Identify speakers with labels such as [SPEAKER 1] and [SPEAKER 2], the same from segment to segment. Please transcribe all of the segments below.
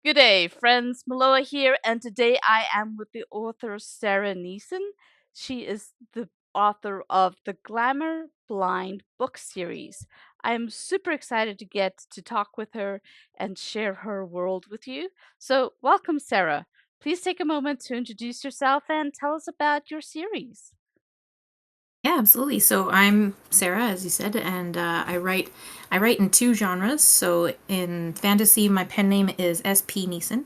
[SPEAKER 1] Good day, friends. Miloa here, and today I am with the author Sarah Neeson. She is the author of the Glamor Blind book series. I am super excited to get to talk with her and share her world with you. So, welcome, Sarah. Please take a moment to introduce yourself and tell us about your series.
[SPEAKER 2] Yeah, absolutely. So I'm Sarah, as you said, and I write in two genres. So in fantasy, my pen name is S.P. Neeson.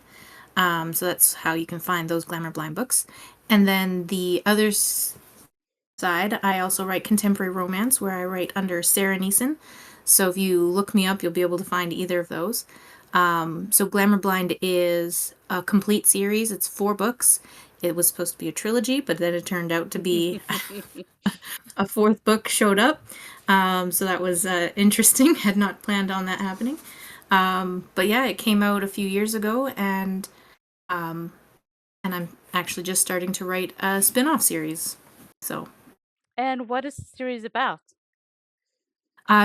[SPEAKER 2] So that's how you can find those Glamour Blind books. And then the other side, I also write contemporary romance, where I write under Sarah Neeson. So if you look me up, you'll be able to find either of those. So Glamour Blind is a complete series. It's 4 books. It was supposed to be a trilogy, but then it turned out to be a fourth book showed up. So that was interesting. Had not planned on that happening. But yeah, it came out a few years ago, um, and I'm actually just starting to write a spin-off series. So,
[SPEAKER 1] And what is the series about?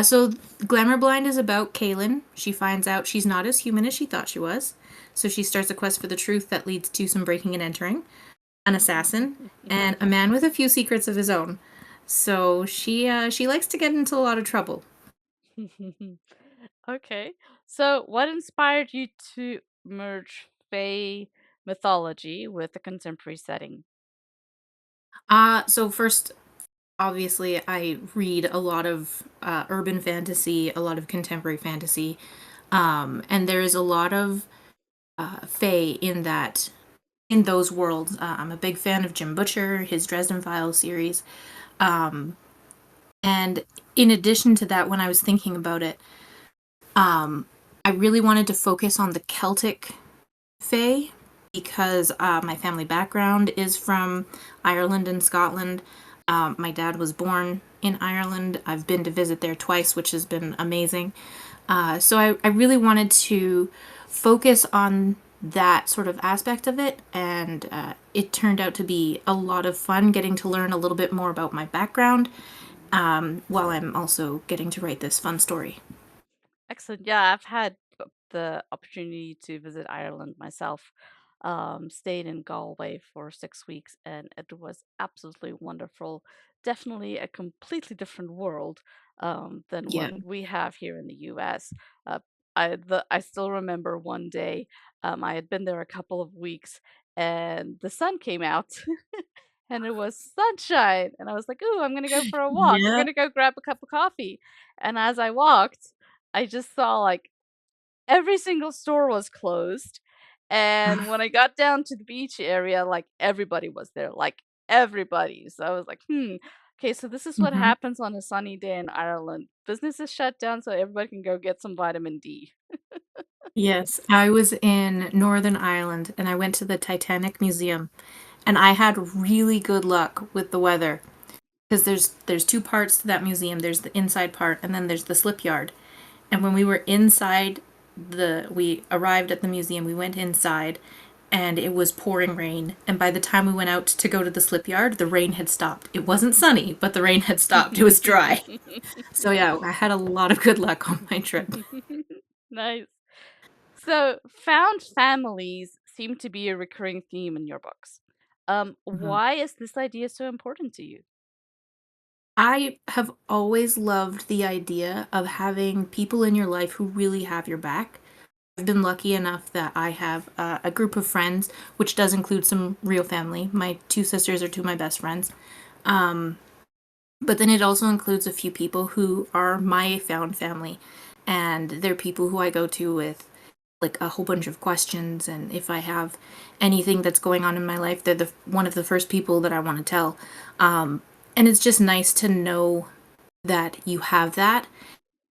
[SPEAKER 2] so Glamour Blind is about Caitlyn. She finds out she's not as human as she thought she was. So she starts a quest for the truth that leads to some breaking and entering, an assassin, and a man with a few secrets of his own. So she likes to get into a lot of trouble.
[SPEAKER 1] Okay. So, what inspired you to merge Fae mythology with a contemporary setting?
[SPEAKER 2] So first, obviously, I read a lot of urban fantasy, a lot of contemporary fantasy, and there is a lot of fae in those worlds. I'm a big fan of Jim Butcher, his Dresden Files series, um, and in addition to that, when I was thinking about it, um, I really wanted to focus on the Celtic Fae because my family background is from Ireland and Scotland. My dad was born in Ireland. I've been to visit there twice, which has been amazing. So I really wanted to focus on that sort of aspect of it, and it turned out to be a lot of fun getting to learn a little bit more about my background while I'm also getting to write this fun story.
[SPEAKER 1] Excellent. Yeah, I've had the opportunity to visit Ireland myself. Stayed in Galway for 6 weeks, and it was absolutely wonderful. Definitely a completely different world than
[SPEAKER 2] Yeah.
[SPEAKER 1] what we have here in the U.S. Uh, I still remember one day I had been there a couple of weeks, and the sun came out. And it was sunshine, and I was like, "Ooh, I'm gonna go for a walk. I'm
[SPEAKER 2] Yeah.
[SPEAKER 1] gonna go grab a cup of coffee." And as I walked, I just saw, like, every single store was closed, and when I got down to the beach area, like, everybody was there, like, everybody. So I was like, "Hmm, okay, so this is what
[SPEAKER 2] Mhm.
[SPEAKER 1] happens on a sunny day in Ireland. Business is shut down so everybody can go get some vitamin D."
[SPEAKER 2] Yes, I was in Northern Ireland and I went to the Titanic Museum and I had really good luck with the weather because there's two parts to that museum. There's the inside part and then there's the slip yard. And when we were inside we arrived at the museum, we went inside and it was pouring rain. And by the time we went out to go to the slip yard, the rain had stopped. It wasn't sunny, but the rain had stopped. It was dry. So yeah, I had a lot of good luck on my trip.
[SPEAKER 1] Nice. So, found families seem to be a recurring theme in your books.
[SPEAKER 2] Mhm.
[SPEAKER 1] Why is this idea so important to you?
[SPEAKER 2] I have always loved the idea of having people in your life who really have your back. I've been lucky enough that I have a group of friends, which does include some real family. My two sisters are two of my best friends. Um, but then it also includes a few people who are my found family. And they're people who I go to with like a whole bunch of questions. And if I have anything that's going on in my life, they're one of the first people that I want to tell. And it's just nice to know that you have that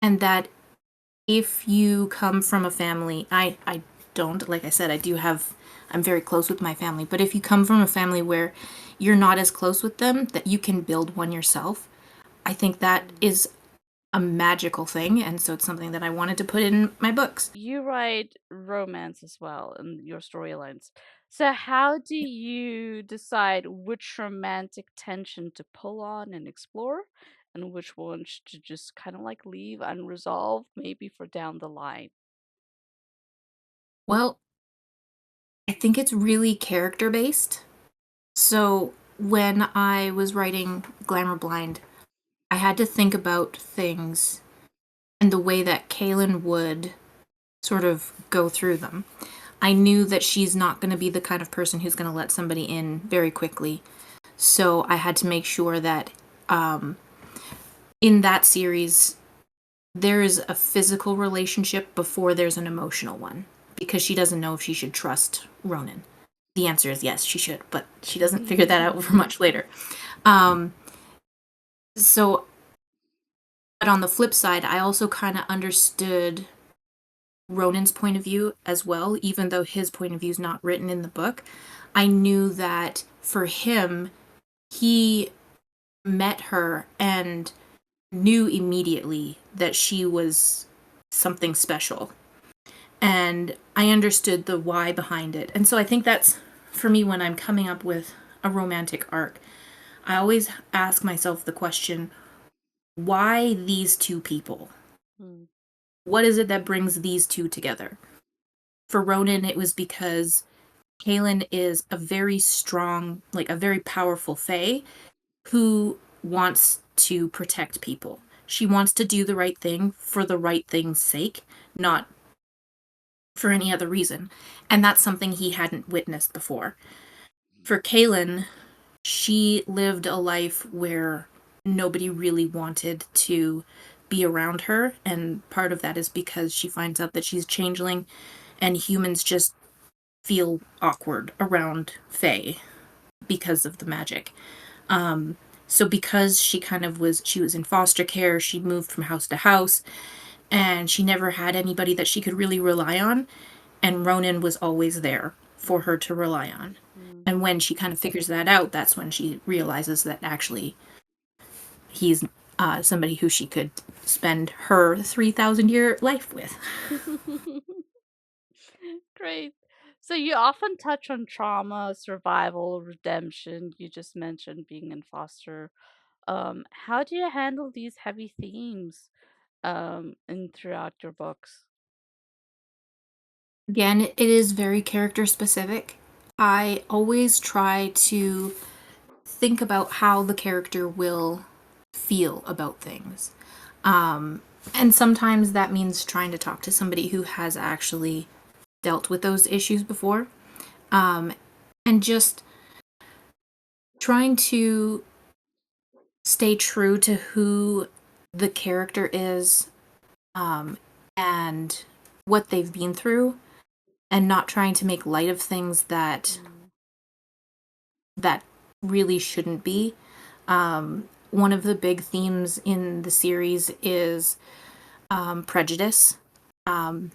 [SPEAKER 2] and that if you come from a family, I don't, like I said, I'm very close with my family, but if you come from a family where you're not as close with them, that you can build one yourself, I think that
[SPEAKER 1] Mm.
[SPEAKER 2] is a magical thing. And so it's something that I wanted to put in my books.
[SPEAKER 1] You write romance as well in your storylines. So, how do you decide which romantic tension to pull on and explore, and which ones to just kind of like leave unresolved, maybe for down the line?
[SPEAKER 2] Well, I think it's really character based. So when I was writing Glamor Blind, I had to think about things and the way that Caitlyn would sort of go through them. I knew that she's not going to be the kind of person who's going to let somebody in very quickly. So I had to make sure that um, in that series, there is a physical relationship before there's an emotional one because she doesn't know if she should trust Ronan. The answer is yes, she should, but she doesn't figure that out for much later. Um, so, but on the flip side, I also kind of understood Ronan's point of view as well, even though his point of view is not written in the book. I knew that for him, he met her and knew immediately that she was something special. And I understood the why behind it. And so I think that's for me when I'm coming up with a romantic arc. I always ask myself the question, why these two people?
[SPEAKER 1] Mm.
[SPEAKER 2] What is it that brings these two together? For Ronan, it was because Caitlyn is a very strong, like a very powerful Fae who wants to protect people. She wants to do the right thing for the right thing's sake, not for any other reason. And that's something he hadn't witnessed before. For Caitlyn, she lived a life where nobody really wanted to be around her. And part of that is because she finds out that she's changeling and humans just feel awkward around Fae because of the magic. So because she was in foster care, she moved from house to house, and she never had anybody that she could really rely on. And Ronan was always there for her to rely on.
[SPEAKER 1] Mm.
[SPEAKER 2] And when she kind of figures that out, that's when she realizes that actually he's somebody who she could spend her 3,000-year life with.
[SPEAKER 1] Great. So you often touch on trauma, survival, redemption. You just mentioned being in foster. How do you handle these heavy themes in throughout your books?
[SPEAKER 2] Again, it is very character specific. I always try to think about how the character will feel about things. Um, and sometimes that means trying to talk to somebody who has actually dealt with those issues before. Um, and just trying to stay true to who the character is, um, and what they've been through, and not trying to make light of things
[SPEAKER 1] Mm.
[SPEAKER 2] that really shouldn't be. One of the big themes in the series is prejudice. Um,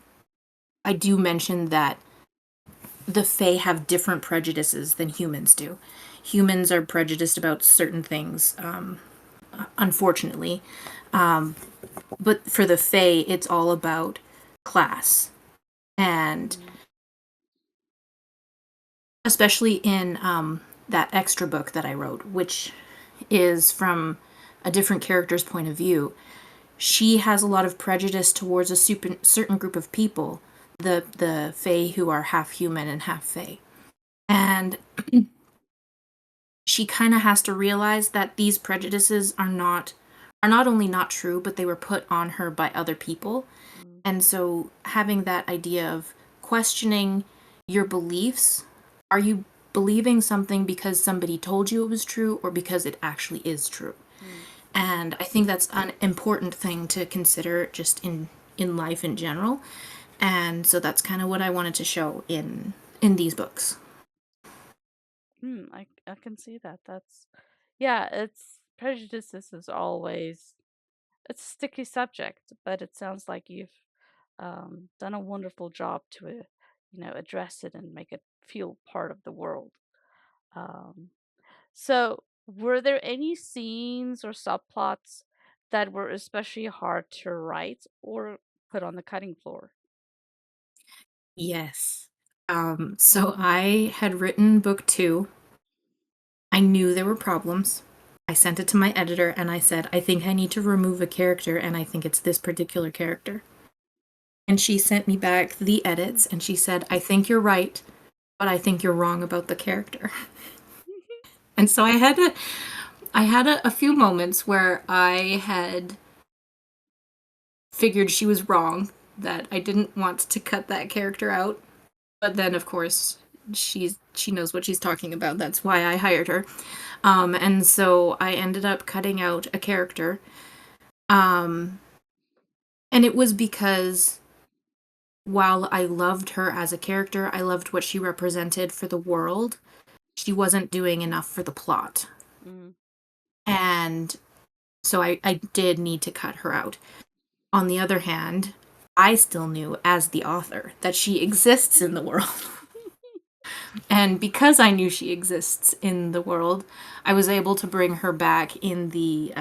[SPEAKER 2] I do mention that the Fae have different prejudices than humans do. Humans are prejudiced about certain things, unfortunately. Um, but for the Fae, it's all about class. And
[SPEAKER 1] Mm.
[SPEAKER 2] especially in that extra book that I wrote, which is from a different character's point of view, she has a lot of prejudice towards a certain group of people, the Fae who are half human and half Fae. And she kind of has to realize that these prejudices are not only not true, but they were put on her by other people.
[SPEAKER 1] Mm.
[SPEAKER 2] And so having that idea of questioning your beliefs, are you believing something because somebody told you it was true or because it actually is true?
[SPEAKER 1] Mm.
[SPEAKER 2] And I think that's an important thing to consider just in life in general. And so that's kind of what I wanted to show in these books.
[SPEAKER 1] I can see that. That's yeah. It's prejudices is always it's a sticky subject, but it sounds like you've done a wonderful job to address it and make it feel part of the world. Um, so, were there any scenes or subplots that were especially hard to write or put on the cutting floor?
[SPEAKER 2] Yes. So I had written book two. I knew there were problems. I sent it to my editor and I said, I think I need to remove a character and I think it's this particular character. And she sent me back the edits and she said, I think you're right, but I think you're wrong about the character. And so I had a few moments where I had figured she was wrong, that I didn't want to cut that character out. But then, of course, she knows what she's talking about. That's why I hired her. And so I ended up cutting out a character. Um, and it was because while I loved her as a character, I loved what she represented for the world. She wasn't doing enough for the plot.
[SPEAKER 1] Mm.
[SPEAKER 2] And so I did need to cut her out. On the other hand, I still knew as the author that she exists in the world. And because I knew she exists in the world, I was able to bring her back in the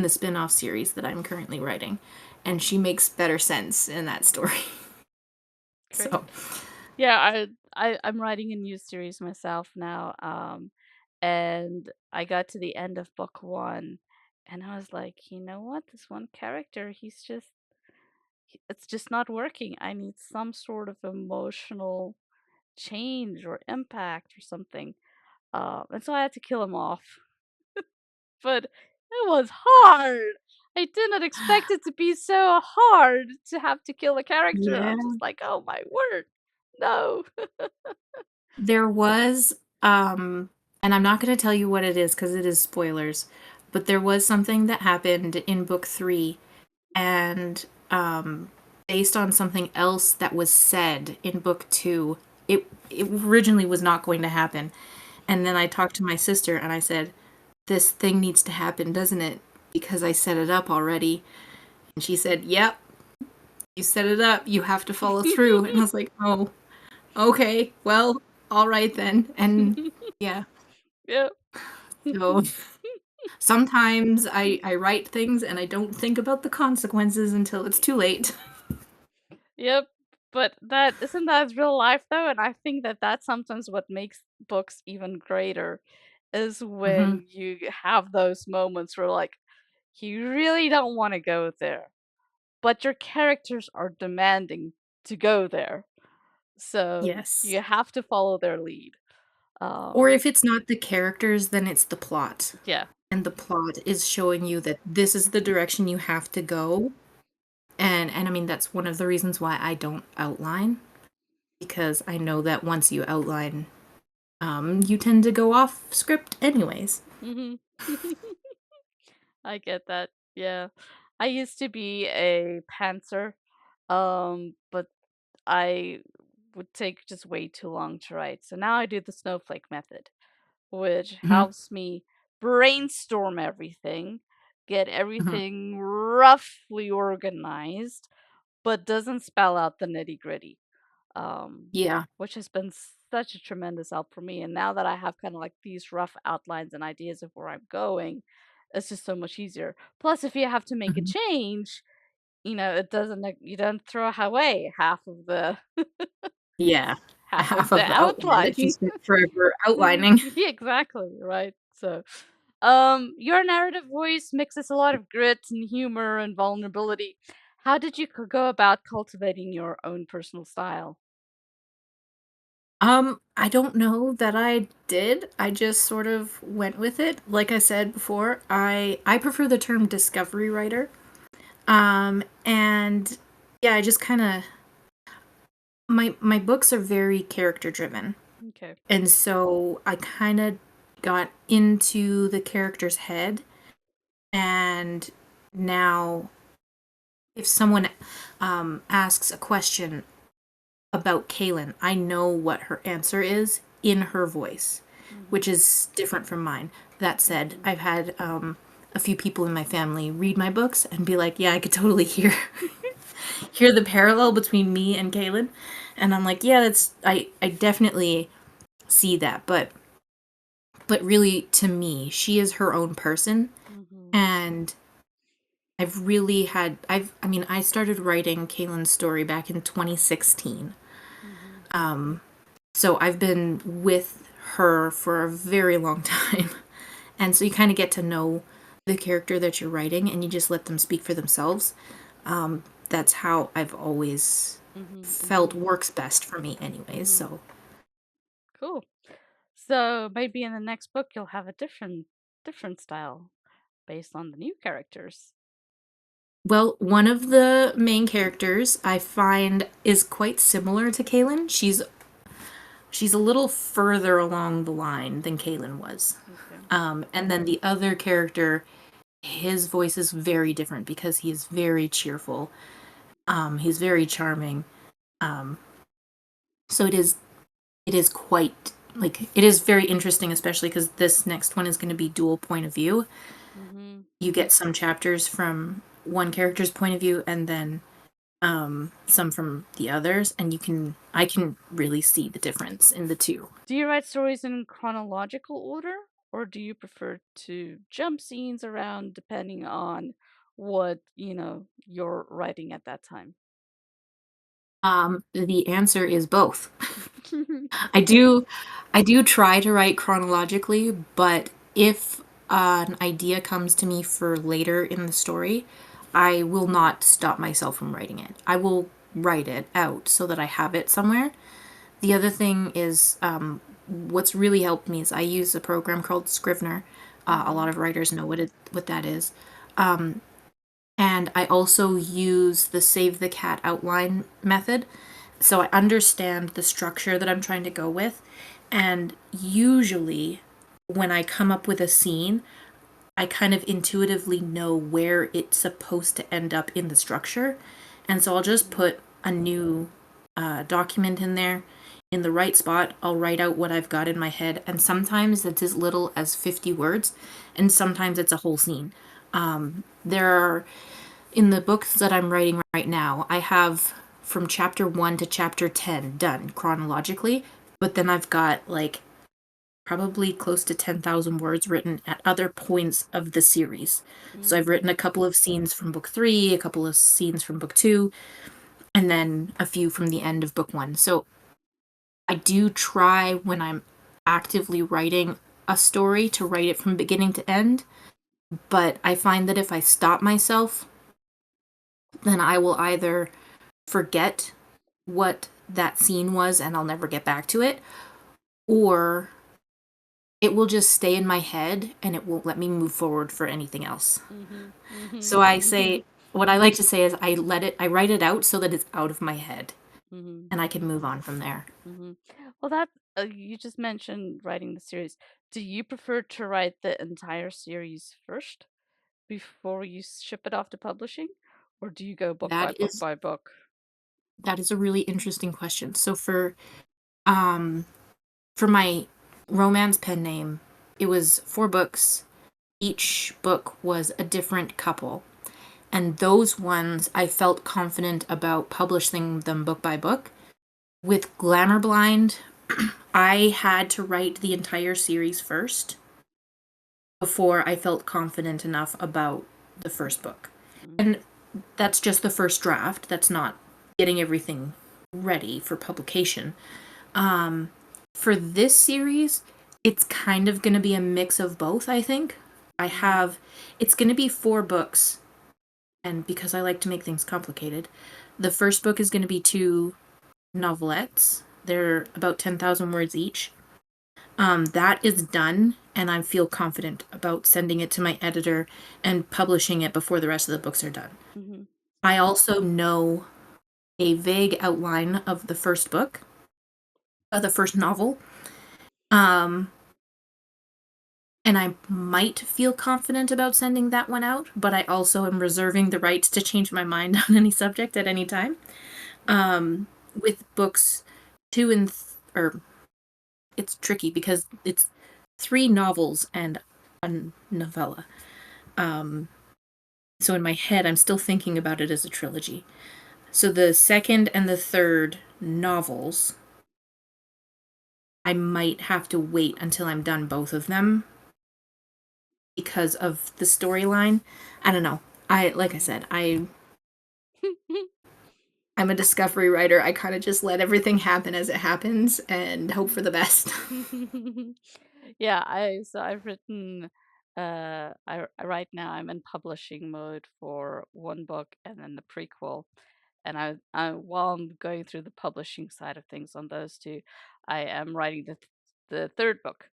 [SPEAKER 2] spin-off series that I'm currently writing, and she makes better sense in that story.
[SPEAKER 1] Great.
[SPEAKER 2] So,
[SPEAKER 1] Yeah, I'm writing a new series myself now, and I got to the end of book one, and I was like, you know what? This one character, it's just not working. I need some sort of emotional change or impact or something. And so I had to kill him off. But it was hard. I did not expect it to be so hard to have to kill a character. I'm
[SPEAKER 2] yeah,
[SPEAKER 1] just like, oh my word, no.
[SPEAKER 2] there was and I'm not going to tell you what it is cuz it is spoilers, but there was something that happened in book 3 and based on something else that was said in book 2, it originally was not going to happen. And then I talked to my sister and I said, "This thing needs to happen, doesn't it? Because I set it up already." And she said, "Yep, you set it up. You have to follow through." And I was like, "Oh, okay. Well, all right then." And yeah,
[SPEAKER 1] Yep.
[SPEAKER 2] so sometimes I write things and I don't think about the consequences until it's too late.
[SPEAKER 1] Yep. But that isn't that real life though, and I think that that's sometimes what makes books even greater is
[SPEAKER 2] Hmm.
[SPEAKER 1] when you have those moments where like you really don't want to go there, but your characters are demanding to go there. So
[SPEAKER 2] Yes.
[SPEAKER 1] you have to follow their lead.
[SPEAKER 2] Or
[SPEAKER 1] Um
[SPEAKER 2] if it's not the characters, then it's the plot.
[SPEAKER 1] yeah.
[SPEAKER 2] And the plot is showing you that this is the direction you have to go. And I mean that's one of the reasons why I don't outline, because I know that once you outline, you tend to go off script anyways.
[SPEAKER 1] Mhm. I get that. Yeah. I used to be a pantser, but I would take just way too long to write. So now I do the snowflake method, which
[SPEAKER 2] Hmm.
[SPEAKER 1] helps me brainstorm everything, get
[SPEAKER 2] Hmm.
[SPEAKER 1] everything roughly organized, but doesn't spell out the nitty-gritty. um,
[SPEAKER 2] Yeah.
[SPEAKER 1] which has been such a tremendous help for me. And now that I have kind of like these rough outlines and ideas of where I'm going, it's just so much easier. Plus, if you have to make a
[SPEAKER 2] Hmm.
[SPEAKER 1] change, it doesn't like you don't throw away half of the
[SPEAKER 2] Yeah.
[SPEAKER 1] half of
[SPEAKER 2] Half
[SPEAKER 1] the
[SPEAKER 2] of the outline
[SPEAKER 1] outline.
[SPEAKER 2] that you spent forever outlining.
[SPEAKER 1] Yeah, exactly, right. So, your narrative voice mixes a lot of grit and humor and vulnerability. How did you go about cultivating your own personal style?
[SPEAKER 2] I don't know that I did. I just sort of went with it. Like I said before, I prefer the term discovery writer. And yeah, I just kind of my books are very character driven.
[SPEAKER 1] Okay.
[SPEAKER 2] And so I kind of got into the character's head, and now if someone asks a question about Caitlyn, I know what her answer is in her voice, which
[SPEAKER 1] Mhm.
[SPEAKER 2] is different from mine. That said,
[SPEAKER 1] Mhm.
[SPEAKER 2] I've had a few people in my family read my books and be like, "Yeah, I could totally hear hear the parallel between me and Caitlyn," and I'm like, "Yeah, that's I definitely see that." But really, to me, she is her own person,
[SPEAKER 1] Mhm.
[SPEAKER 2] and I mean, I started writing Caitlyn's story back in 2016.
[SPEAKER 1] Mhm.
[SPEAKER 2] So I've been with her for a very long time. And so you kind of get to know the character that you're writing and you just let them speak for themselves. That's how I've always
[SPEAKER 1] Mhm.
[SPEAKER 2] felt
[SPEAKER 1] Mhm.
[SPEAKER 2] works best for me anyways.
[SPEAKER 1] Mhm.
[SPEAKER 2] So
[SPEAKER 1] Cool. So maybe in the next book you'll have a different style based on the new characters.
[SPEAKER 2] Well, one of the main characters I find is quite similar to Caitlyn. She's a little further along the line than Caitlyn was.
[SPEAKER 1] Okay.
[SPEAKER 2] And then the other character, his voice is very different because he's very cheerful. He's very charming. Um, so it is quite like it is very interesting, especially because this next one is going to be dual point of view.
[SPEAKER 1] Mm-hmm.
[SPEAKER 2] You get some chapters from one character's point of view, and then some from the others, and I can really see the difference in the two.
[SPEAKER 1] Do you write stories in chronological order, or do you prefer to jump scenes around depending on what, you're writing at that time?
[SPEAKER 2] The answer is both. I do I do try to write chronologically, but if an idea comes to me for later in the story, I will not stop myself from writing it. I will write it out so that I have it somewhere. The other thing is, what's really helped me is I use a program called Scrivener. A
[SPEAKER 1] Mm-hmm.
[SPEAKER 2] lot of writers know what that is. And I also use the save the cat outline method. So I understand the structure that I'm trying to go with. And usually, when I come up with a scene, I kind of intuitively know where it's supposed to end up in the structure. And so I'll just put a new document in there in the right spot. I'll write out what I've got in my head. And sometimes it's as little as 50 words, and sometimes it's a whole scene. There are in the books that I'm writing right now, I have from chapter 1 to chapter 10 done chronologically, but then I've got like probably close to 10,000 words written at other points of the series. So I've
[SPEAKER 1] Mm-hmm.
[SPEAKER 2] written a couple of scenes from book 3, a couple of scenes from book 2, and then a few from the end of book 1. So I do try when I'm actively writing a story to write it from beginning to end, but I find that if I stop myself, then I will either forget what that scene was and I'll never get back to it, or it will just stay in my head and it won't let me move forward for anything else.
[SPEAKER 1] Mm-hmm. Mm-hmm.
[SPEAKER 2] So I
[SPEAKER 1] Mm-hmm.
[SPEAKER 2] say, what I like to say is I write it out so that it's out of my head
[SPEAKER 1] Mm-hmm.
[SPEAKER 2] and I can move on from there.
[SPEAKER 1] Mm-hmm. Well, that you just mentioned writing the series. Do you prefer to write the entire series first before you ship it off to publishing, or do you go book by
[SPEAKER 2] That
[SPEAKER 1] book
[SPEAKER 2] is
[SPEAKER 1] by book?
[SPEAKER 2] that is a really interesting question. So um for my romance pen name, it was 4 books. Each book was a different couple. And those ones I felt confident about publishing them book by book. With Glamor Blind, I had to write the entire series first before I felt confident enough about the first book.
[SPEAKER 1] Mm-hmm.
[SPEAKER 2] And that's just the first draft. That's not getting everything ready for publication. Um, for this series, it's kind of going to be a mix of both, I think.
[SPEAKER 1] Mm-hmm.
[SPEAKER 2] It's going to be 4 books, and because I like to make things complicated, the first book is going to be 2 novelettes. They're about 10,000 words each. That is done, and I feel confident about sending it to my editor and publishing it before the rest of the books are done.
[SPEAKER 1] Mm-hmm.
[SPEAKER 2] I also know a vague outline of the first book, the first novel, um, and I might feel confident about sending that one out, but I also am reserving the right to change my mind on any subject at any time. With books 2 and or it's tricky because it's 3 novels and a novella. Um, so in my head, I'm still thinking about it as a trilogy. So the second and the third novels, I might have to wait until I'm done both of them because of the storyline. I don't know. Like I said, I'm a discovery writer. I kind of just let everything happen as it happens and hope for the best.
[SPEAKER 1] Yeah, I've written right now I'm in publishing mode for one book and then the prequel. And I while I'm going through the publishing side of things on those two, I am writing the third book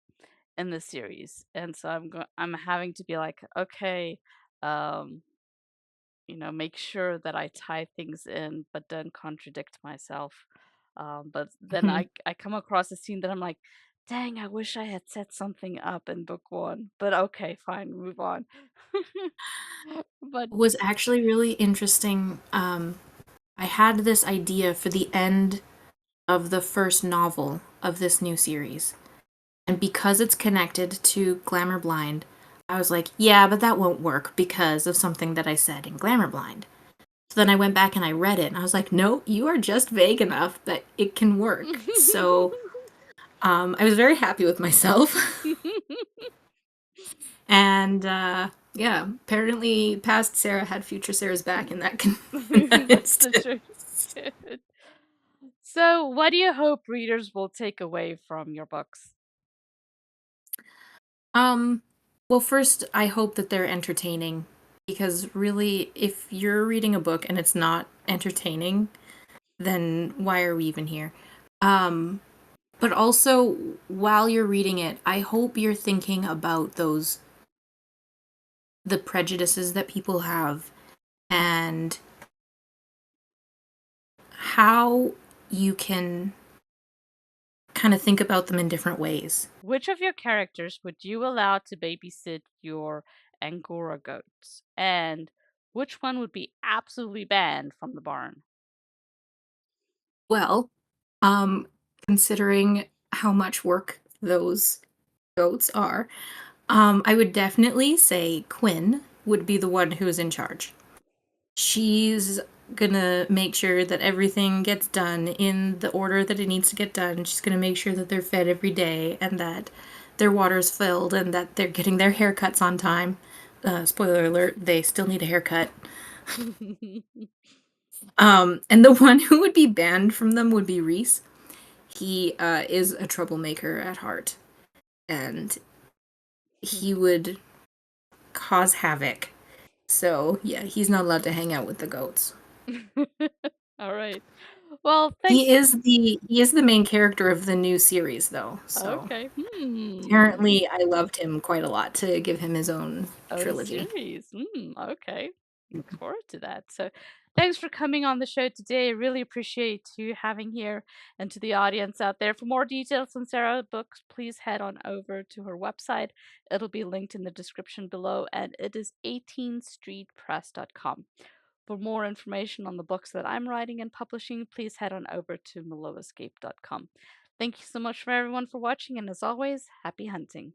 [SPEAKER 1] in the series, and so I'm having to be like, okay, um, make sure that I tie things in, but then contradict myself. But then
[SPEAKER 2] Mhm.
[SPEAKER 1] I come across a scene that I'm like, dang, I wish I had set something up in book one. But okay, fine, move on. But
[SPEAKER 2] Was actually really interesting. I had this idea for the end of the first novel of this new series. And because it's connected to Glamor Blind, I was like, yeah, but that won't work because of something that I said in Glamor Blind. So then I went back and I read it and I was like, no, you are just vague enough that it can work. So I was very happy with myself. And yeah, apparently past Sarah had future Sarah's back in that, in that
[SPEAKER 1] that's the truth.
[SPEAKER 2] instance.
[SPEAKER 1] So, what do you hope readers will take away from your books?
[SPEAKER 2] Um, well, first, I hope that they're entertaining because really, if you're reading a book and it's not entertaining, then why are we even here? Um, but also, while you're reading it, I hope you're thinking about the prejudices that people have and how you can kind of think about them in different ways.
[SPEAKER 1] Which of your characters would you allow to babysit your Angora goats? And which one would be absolutely banned from the barn?
[SPEAKER 2] Well, um, considering how much work those goats are, I would definitely say Quinn would be the one who is in charge. She's gonna make sure that everything gets done in the order that it needs to get done. She's gonna make sure that they're fed every day and that their water's filled and that they're getting their haircuts on time. Spoiler alert, they still need a haircut. And the one who would be banned from them would be Reese. He is a troublemaker at heart, and he would cause havoc. So yeah, he's not allowed to hang out with the goats.
[SPEAKER 1] All right. Well, thanks.
[SPEAKER 2] He is the main character of the new series though. So
[SPEAKER 1] Okay. Hmm.
[SPEAKER 2] apparently I loved him quite a lot to give him his own
[SPEAKER 1] Own
[SPEAKER 2] trilogy.
[SPEAKER 1] series. Okay. Look forward to that. So, thanks for coming on the show today. Really appreciate you having here, and to the audience out there. For more details on Sarah's books, please head on over to her website. It'll be linked in the description below, and it is 18streetpress.com. For more information on the books that I'm writing and publishing, please head on over to meloescape.com. Thank you so much for everyone for watching, and as always, happy hunting.